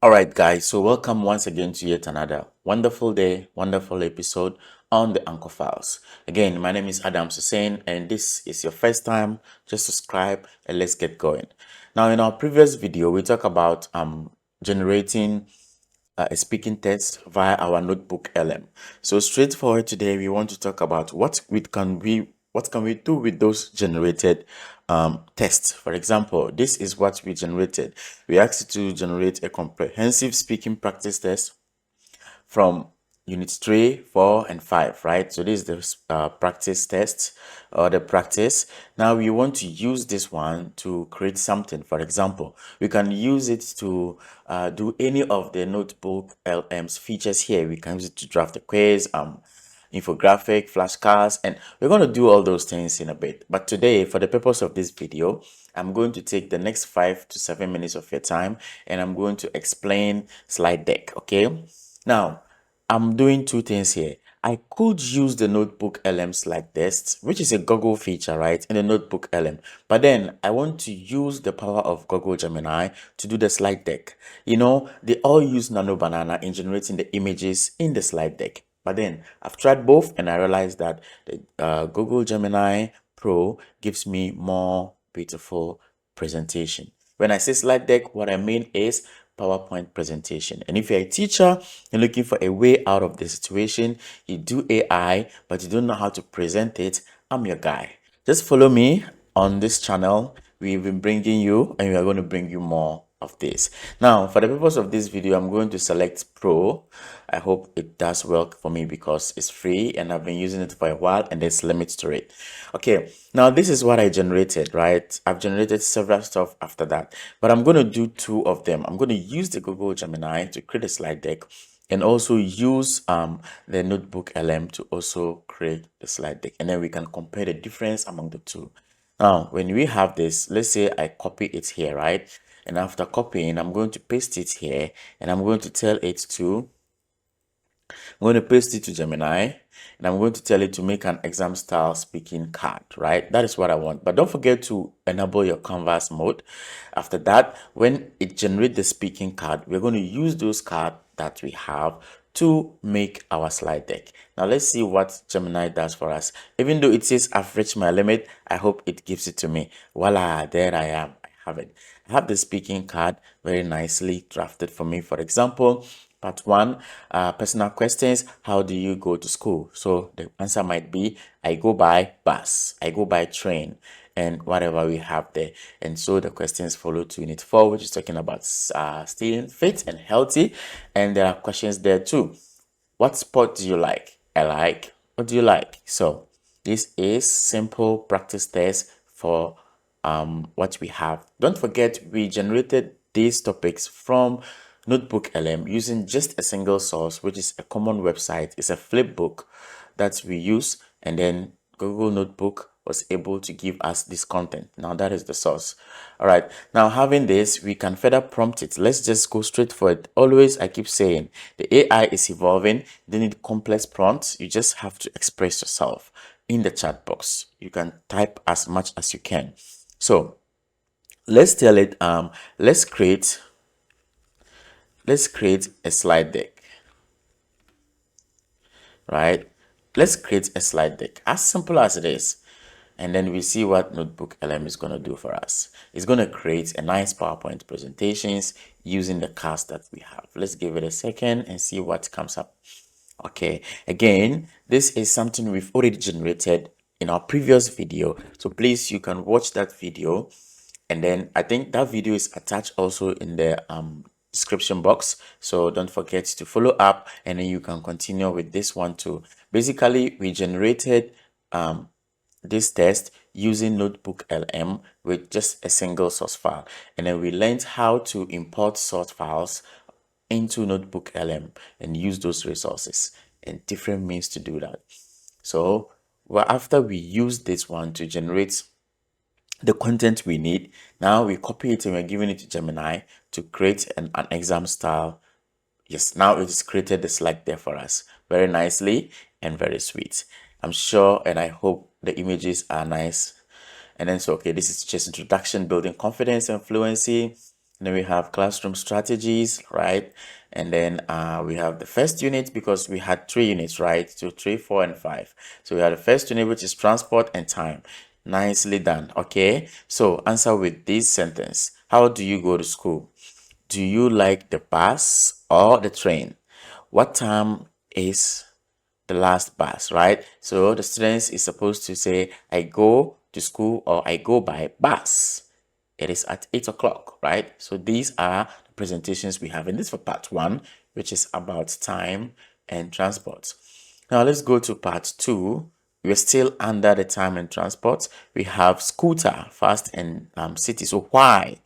All right, guys, so welcome once again to yet another wonderful day, wonderful episode on the Anchor Files. Again, my name is Adam Hussein, and this is your first time. Just subscribe and let's get going. Now, in our previous video, we talked about generating a speaking test via our notebook LM. So straightforward today, we want to talk about what can we do with those generated tests. For example, this is what we generated. We asked you to generate a comprehensive speaking practice test from units 3, 4, and 5, right? So this is the practice test or the practice. Now we want to use this one to create something. For example, we can use it to do any of the notebook LM's features here. We can use it to draft a quiz, infographic, flashcards, and we're going to do all those things in a bit. But today, for the purpose of this video, I'm going to take the next 5 to 7 minutes of your time and I'm going to explain slide deck, okay? Now, I'm doing two things here. I could use the Notebook LM slide test, which is a Google feature, right, in the Notebook LM. But then I want to use the power of Google Gemini to do the slide deck. You know, they all use Nano Banana in generating the images in the slide deck. But then I've tried both and I realized that the Google Gemini Pro gives me more beautiful presentation. When I say slide deck, what I mean is PowerPoint presentation. And if you're a teacher and looking for a way out of the situation, you do AI, but you don't know how to present it, I'm your guy. Just follow me on this channel. We've been bringing you, and we are going to bring you more of this. Now, for the purpose of this video, I'm going to select Pro. I hope it does work for me because it's free and I've been using it for a while and there's limits to it. Okay, now this is what I generated, right? I've generated several stuff after that, but I'm going to do two of them. I'm going to use the Google Gemini to create a slide deck and also use the Notebook LM to also create the slide deck, and then we can compare the difference among the two. Now, when we have this, let's say I copy it here, right? And after copying, I'm going to paste it here and I'm going to tell it to, I'm going to paste it to Gemini and I'm going to tell it to make an exam style speaking card, right? That is what I want. But don't forget to enable your canvas mode. After that, when it generates the speaking card, we're going to use those cards that we have to make our slide deck. Now let's see what Gemini does for us. Even though it says I've reached my limit, I hope it gives it to me. Voila, there I am. I have it. I have the speaking card very nicely drafted for me. For example, part 1, personal questions. How do you go to school? So the answer might be, I go by bus, I go by train, and whatever we have there. And so the questions follow to unit 4, which is talking about staying fit and healthy. And there are questions there too. What sport do you like? I like. What do you like? So this is simple practice test for what we have. Don't forget, we generated these topics from Notebook LM using just a single source, which is a common website. It's a flipbook that we use, and then Google Notebook was able to give us this content. Now that is the source. All right, now having this, we can further prompt it. Let's just go straight for it. Always, I keep saying, the AI is evolving. You don't need complex prompts. You just have to express yourself in the chat box. You can type as much as you can. So let's tell it, let's create a slide deck, right? Let's create a slide deck, as simple as it is. And then we see what Notebook LM is going to do for us. It's going to create a nice PowerPoint presentations using the cast that we have. Let's give it a second and see what comes up. Okay, again, this is something we've already generated in our previous video. So please, you can watch that video. And then I think that video is attached also in the description box, so don't forget to follow up, and then you can continue with this one too. Basically, we generated this test using Notebook LM with just a single source file, and then we learned how to import source files into Notebook LM and use those resources and different means to do that. So well, after we use this one to generate the content we need, now we copy it and we're giving it to Gemini to create an exam style. Yes, now it is created the slide there for us very nicely and very sweet. I'm sure and I hope the images are nice. And then so, okay, this is just introduction, building confidence and fluency. And then we have classroom strategies, right? And then we have the first unit, because we had 3 units, right? So 3, 4, and 5. So we have the first unit, which is transport and time. Nicely done. Okay, so answer with this sentence. How do you go to school? Do you like the bus or the train? What time is the last bus, right? So the students is supposed to say, I go to school or I go by bus. It is at 8 o'clock, right? So these are the presentations we have. And this for part 1, which is about time and transport. Now let's go to part 2. We're still under the time and transport. We have scooter, fast, and city. So why?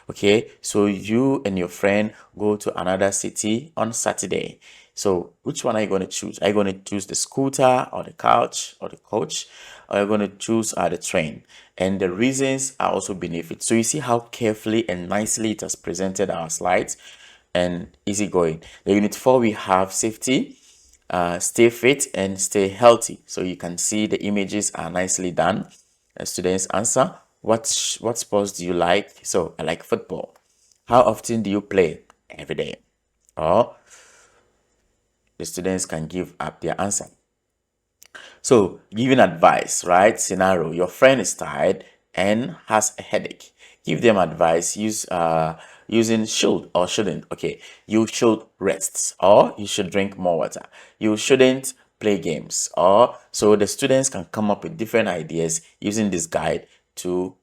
Okay, so you and your friend go to another city on Saturday. So which one are you going to choose? Are you going to choose the scooter or the couch or the coach? Or are you going to choose the train? And the reasons are also beneath it. So you see how carefully and nicely it has presented our slides and easy going. The unit 4, we have safety, stay fit and stay healthy. So you can see the images are nicely done. Students answer, what sports do you like? So I like football. How often do you play? Every day. Or the students can give up their answer. So giving advice, right? Scenario, your friend is tired and has a headache. Give them advice. Use using should or shouldn't. Okay, you should rest, or you should drink more water. You shouldn't play games. Or so the students can come up with different ideas using this guide to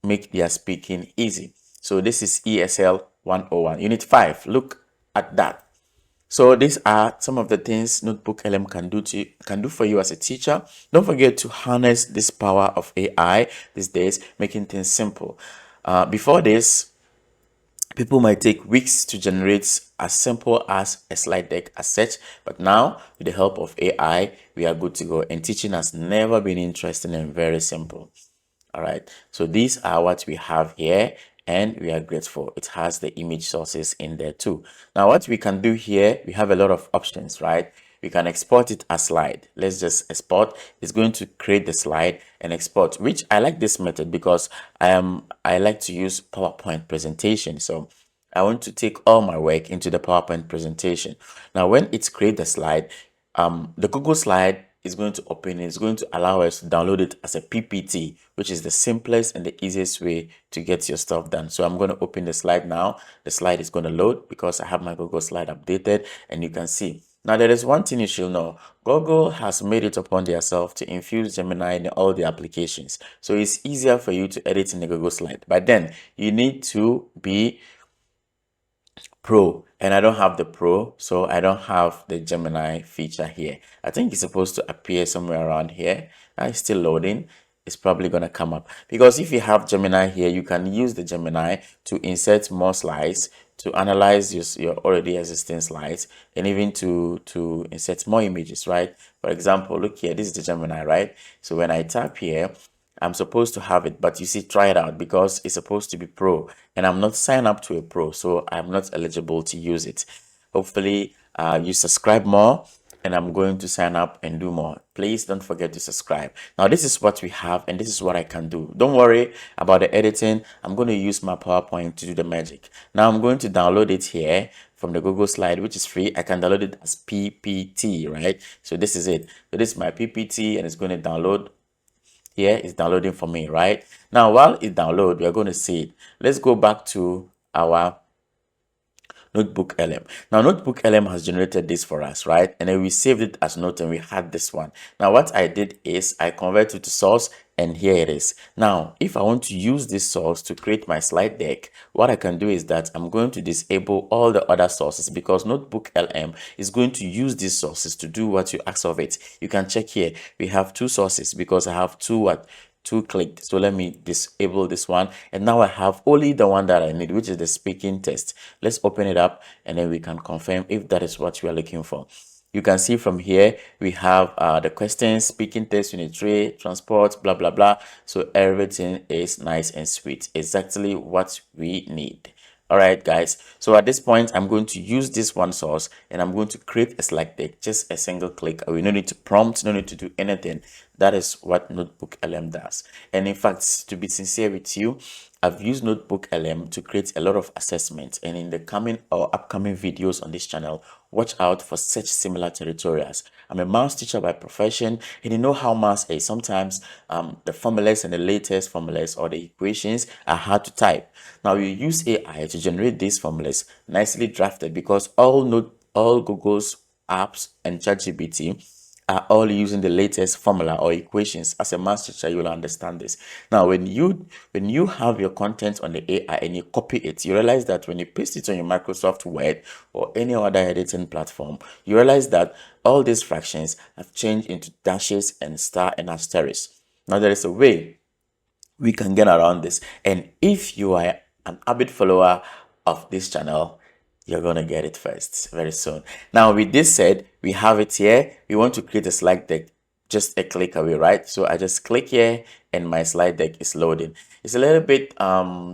make their speaking easy. So this is ESL 101, Unit 5. Look at that. So these are some of the things Notebook LM can do for you as a teacher. Don't forget to harness this power of AI these days, making things simple. Before this, people might take weeks to generate as simple as a slide deck as such, but now with the help of AI, we are good to go. And teaching has never been interesting and very simple. All right, so these are what we have here, and we are grateful. It has the image sources in there too. Now what we can do here, we have a lot of options, right? We can export it as slide. Let's just export. It's going to create the slide and export, which I like this method because I like to use PowerPoint presentation. So I want to take all my work into the PowerPoint presentation. Now when it's create the slide, the Google slide is going to open. It's going to allow us to download it as a PPT, which is the simplest and the easiest way to get your stuff done. So I'm going to open the slide now. The slide is going to load because I have my Google slide updated, and you can see. Now there is one thing you should know. Google has made it upon themselves to infuse Gemini in all the applications. So it's easier for you to edit in the Google slide. But then you need to be Pro, and I don't have the Pro, so I don't have the Gemini feature here. I think it's supposed to appear somewhere around here. It's still loading. It's probably gonna come up, because if you have Gemini here, you can use the Gemini to insert more slides, to analyze your already existing slides, and even to insert more images, right? For example, look here, this is the Gemini, right? So when I tap here, I'm supposed to have it, but you see, try it out, because it's supposed to be Pro, and I'm not signed up to a Pro, so I'm not eligible to use it. Hopefully, you subscribe more, and I'm going to sign up and do more. Please don't forget to subscribe. Now, this is what we have, and this is what I can do. Don't worry about the editing. I'm going to use my PowerPoint to do the magic. Now, I'm going to download it here from the Google slide, which is free. I can download it as PPT, right? So this is it. So this is my PPT, and it's going to download. Here is downloading for me, right? Now, while it downloads, we are going to see it. Let's go back to our Notebook LM. Now, Notebook LM has generated this for us, right? And then we saved it as note, and we had this one. Now, what I did is I converted to source, and here it is. Now, if I want to use this source to create my slide deck, what I can do is that I'm going to disable all the other sources, because Notebook LM is going to use these sources to do what you ask of it. You can check here. We have 2 sources because I have 2 clicked. So let me disable this one, and now I have only the one that I need, which is the speaking test. Let's open it up, and then we can confirm if that is what we are looking for. You can see from here we have the questions, speaking test, unit 3, transport, blah blah blah. So everything is nice and sweet, exactly what we need. All right, guys, so at this point I'm going to use this one source, and I'm going to create a slide deck. Just a single click. We no need to prompt, no need to do anything. That is what Notebook LM does. And in fact, to be sincere with you, I've used Notebook LM to create a lot of assessments, and in the coming or upcoming videos on this channel, watch out for such similar tutorials. I'm a maths teacher by profession, and you know how maths is. Sometimes the formulas and the latest formulas or the equations are hard to type. Now you use AI to generate these formulas nicely drafted, because all Google's apps and ChatGPT are all using the latest formula or equations. As a math teacher, you will understand this. Now, when you have your content on the AI and you copy it, you realize that when you paste it on your Microsoft Word or any other editing platform, you realize that all these fractions have changed into dashes and star and asterisk. Now, there is a way we can get around this, and if you are an avid follower of this channel, you're gonna get it first very soon. Now, with this said, we have it here. We want to create a slide deck just a click away, right? So I just click here and my slide deck is loading. It's a little bit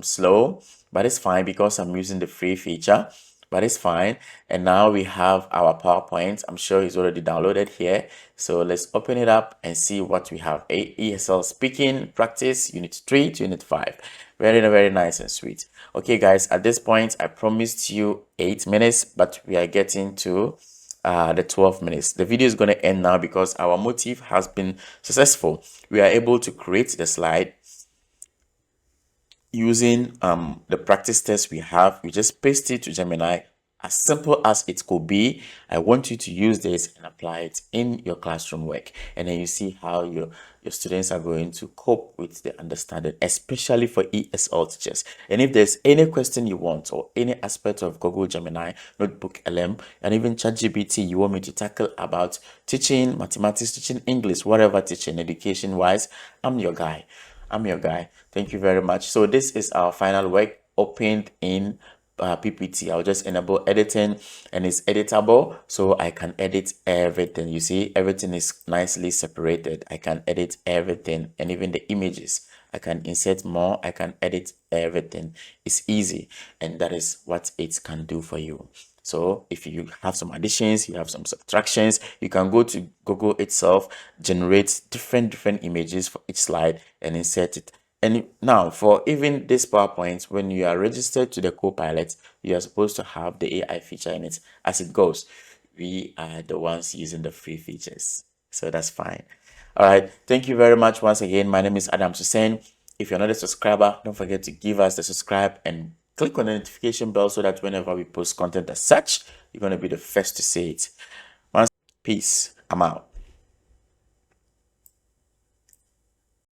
slow, but it's fine because I'm using the free feature, but it's fine. And now we have our PowerPoint. I'm sure it's already downloaded here. So let's open it up and see what we have. ESL speaking practice, unit 3 to unit 5. Very nice and sweet. Okay guys, at this point I promised you 8 minutes, but we are getting to the 12 minutes. The video is going to end now because our motive has been successful. We are able to create the slide using the practice test we have. We just paste it to Gemini, as simple as it could be. I want you to use this and apply it in your classroom work, and then you see how your students are going to cope with the understanding, especially for ESL teachers. And if there's any question you want or any aspect of Google Gemini, Notebook LM, and even ChatGPT you want me to tackle about teaching mathematics, teaching English, whatever teaching, education wise, I'm your guy. I'm your guy. Thank you very much. So this is our final work opened in PPT. I'll just enable editing, and it's editable, so I can edit everything. You see, everything is nicely separated. I can edit everything, and even the images. I can insert more. I can edit everything. It's easy, and that is what it can do for you. So if you have some additions, you have some subtractions, you can go to Google itself, generate different images for each slide and insert it. And now for even this PowerPoint, when you are registered to the Copilot, you are supposed to have the AI feature in it. As it goes, we are the ones using the free features, so that's fine. All right, thank you very much once again. My name is Adam Hussein. If you're not a subscriber, don't forget to give us the subscribe and click on the notification bell so that whenever we post content as such, you're going to be the first to see it. Peace. I'm out.